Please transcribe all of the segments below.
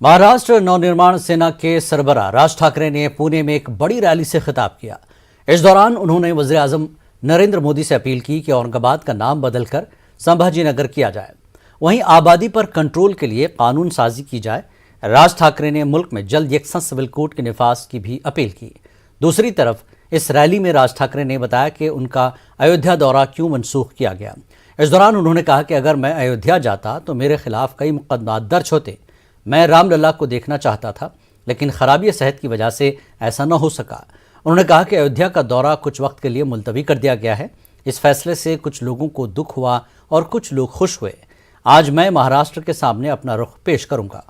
महाराष्ट्र नवनिर्माण सेना के सरबराह राज ठाकरे ने पुणे में एक बड़ी रैली से खिताब किया। इस दौरान उन्होंने वजीर आजम नरेंद्र मोदी से अपील की कि औरंगाबाद का नाम बदलकर संभाजीनगर किया जाए, वहीं आबादी पर कंट्रोल के लिए कानून साजी की जाए। राज ठाकरे ने मुल्क में जल्द यकसा सिविल कोड के निफाज की भी अपील की। दूसरी तरफ इस रैली में राज ठाकरे ने बताया कि उनका अयोध्या दौरा क्यों मनसूख किया गया। इस दौरान उन्होंने कहा कि अगर मैं अयोध्या जाता तो मेरे खिलाफ कई मुकदमा दर्ज होते। मैं रामलला को देखना चाहता था, लेकिन खराबी सेहत की वजह से ऐसा न हो सका। उन्होंने कहा कि अयोध्या का दौरा कुछ वक्त के लिए मुलतवी कर दिया गया है। इस फैसले से कुछ लोगों को दुख हुआ और कुछ लोग खुश हुए। आज मैं महाराष्ट्र के सामने अपना रुख पेश करूंगा।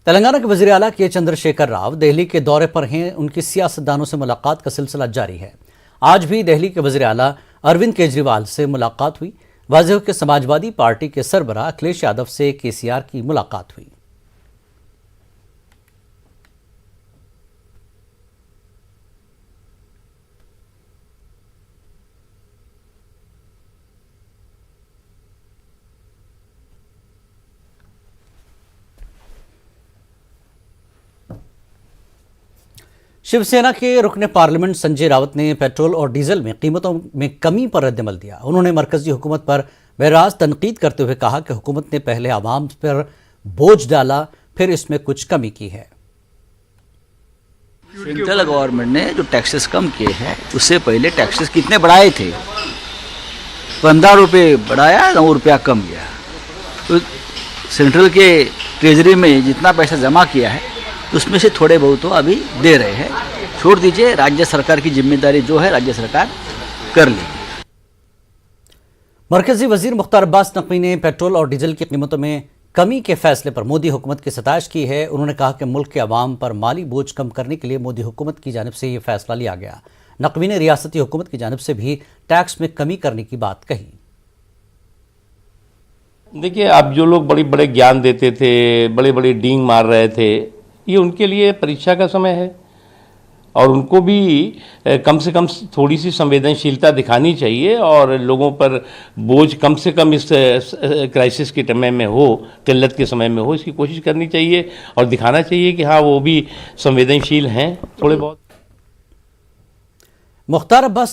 तेलंगाना के वजीर आला के चंद्रशेखर राव दिल्ली के दौरे पर हैं। उनकी सियासतदानों से मुलाकात का सिलसिला जारी है। आज भी दिल्ली के वजीर आला अरविंद केजरीवाल से मुलाकात हुई। वाज़ेह हो कि समाजवादी पार्टी के सरबराह अखिलेश यादव से केसीआर की मुलाकात हुई। शिवसेना के रुकने पार्लियामेंट संजय राउत ने पेट्रोल और डीजल में कीमतों में कमी पर रद्दमल दिया। उन्होंने मरकजी हुकूमत पर बेराज तनकीद करते हुए कहा कि हुकूमत ने पहले आवाम पर बोझ डाला, फिर इसमें कुछ कमी की है। सेंट्रल गवर्नमेंट ने जो टैक्सेस कम किए हैं, उससे पहले टैक्सेस कितने बढ़ाए थे? 15 रुपये बढ़ाया, 9 रुपया कम किया। तो सेंट्रल के ट्रेजरी में जितना पैसा जमा किया है उसमें से थोड़े बहुत तो अभी दे रहे हैं। छोड़ दीजिए, राज्य सरकार की जिम्मेदारी जो है राज्य सरकार कर लेगी। मरकजी वजीर मुख्तार अब्बास नकवी ने पेट्रोल और डीजल की कीमतों में कमी के फैसले पर मोदी हुकूमत की सताइश की है। उन्होंने कहा कि मुल्क के अवाम पर माली बोझ कम करने के लिए मोदी हुकूमत की जानिब से यह फैसला लिया गया। नकवी ने रियासती हुकूमत की जानिब से भी टैक्स में कमी करने की बात कही। देखिए, अब जो लोग बड़े बड़े ज्ञान देते थे, बड़े बड़े डींग मार रहे थे, ये उनके लिए परीक्षा का समय है और उनको भी कम से कम थोड़ी सी संवेदनशीलता दिखानी चाहिए और लोगों पर बोझ कम से कम इस क्राइसिस के समय में हो, किल्लत के समय में हो, इसकी कोशिश करनी चाहिए और दिखाना चाहिए कि हाँ, वो भी संवेदनशील हैं थोड़े बहुत। मुख्तार अब्बास